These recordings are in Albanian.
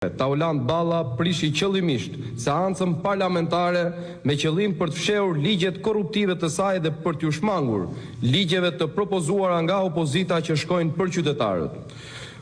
Taulant Balla prishi qëllimisht seancën parlamentare me qëllim për të fshehur ligjet korruptive të saj dhe për t'u shmangur ligjeve të propozuara nga opozita që shkojnë për qytetarët.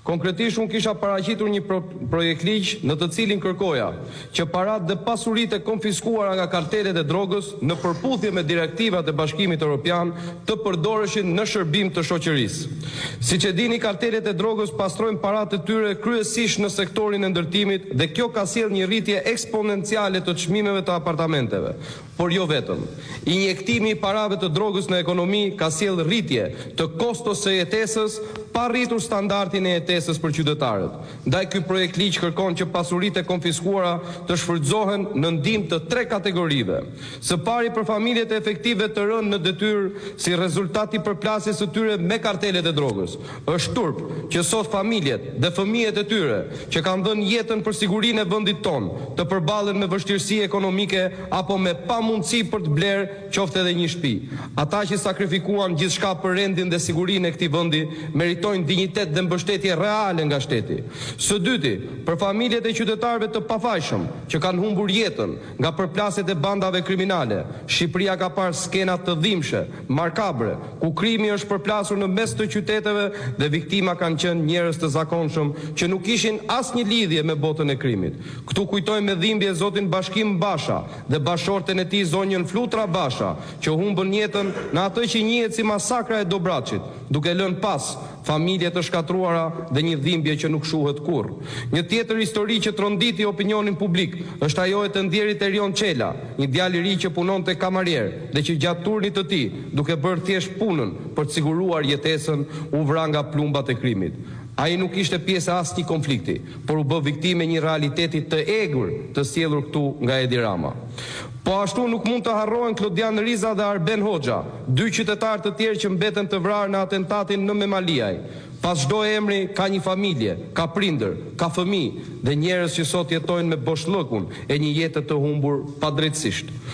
Konkretisht unë kisha paraqitur një projekt ligj në të cilin kërkoja që parat dhe pasuritë e konfiskuara nga kartelet e drogës në përputhje me direktivat e Bashkimit Evropian të përdoreshin në shërbim të shoqërisë. Siç e dini, kartelet e drogës pastrojnë paratë e tyre kryesisht në sektorin e ndërtimit dhe kjo ka sjellë një rritje eksponenciale të çmimeve të apartamenteve. Por jo vetëm. Injektimi i parave të drogës në ekonomi ka sjellë rritje të kostos së jetesës pa rritur standardin e jetesës për qytetarët. Ndaj ky projekt ligj kërkon që pasuritë e konfiskuara të shfrytëzohen në ndihmë të tre kategorive. Së pari për familjet e efektive të rënë në detyrë si rezultat i përplasjes së tyre me kartelet e drogës. Është turp që sot familjet dhe fëmijët e tyre që kanë dhënë jetën për sigurinë e vendit tonë të përballen me vështirësi ekonomike apo me pamundësi për të blerë qoftë edhe një shtëpi. Ata që sakrifikuan gjithçka për rendin dhe sigurinë e këtij vendi meritojnë dinjitet dhe mbështetje reale nga shteti. Së dyti, për familjet e qytetarëve të pafajshëm që kanë humbur jetën nga përplasjet e bandave kriminale, Shqipëria ka parë skena të dhimbshme, makabre, ku krimi është përplasur në mes të qyteteve dhe viktima kanë qenë njerëz të zakonshëm që nuk kishin asnjë lidhje me botën e krimit. Ktu kujtojmë me dhimbje zotin Bashkim Basha dhe bashorten e tij zonjën Flutra Basha, që humbën jetën në atë që njihet si masakra e Dobraçit, duke lënë pas familje të shkatruara dhe një dhimbje që nuk shuhet kurrë. Një tjetër histori që tronditi opinionin publik është ajo e të ndjerit Erion Çela, një djalë i ri që punonte kamarier dhe që gjatë turnit të tij, duke bërë thjesht punën për të siguruar jetesën, u vra nga plumbat e krimit. Ai nuk ishte pjesë e asnjë konflikti, por u bë viktimë e një realiteti të egur të sjellur këtu nga Edi Rama. Po ashtu nuk mund të harrohen Klodian Riza dhe Arben Hoxha, dy qytetarë të tjerë që mbeten të vrarë në atentatin në Memaliaj. Pas çdo emri ka një familje, ka prindër, ka fëmijë dhe njerëz që sot jetojnë me boshllëkun e një jete të humbur padrejtësisht.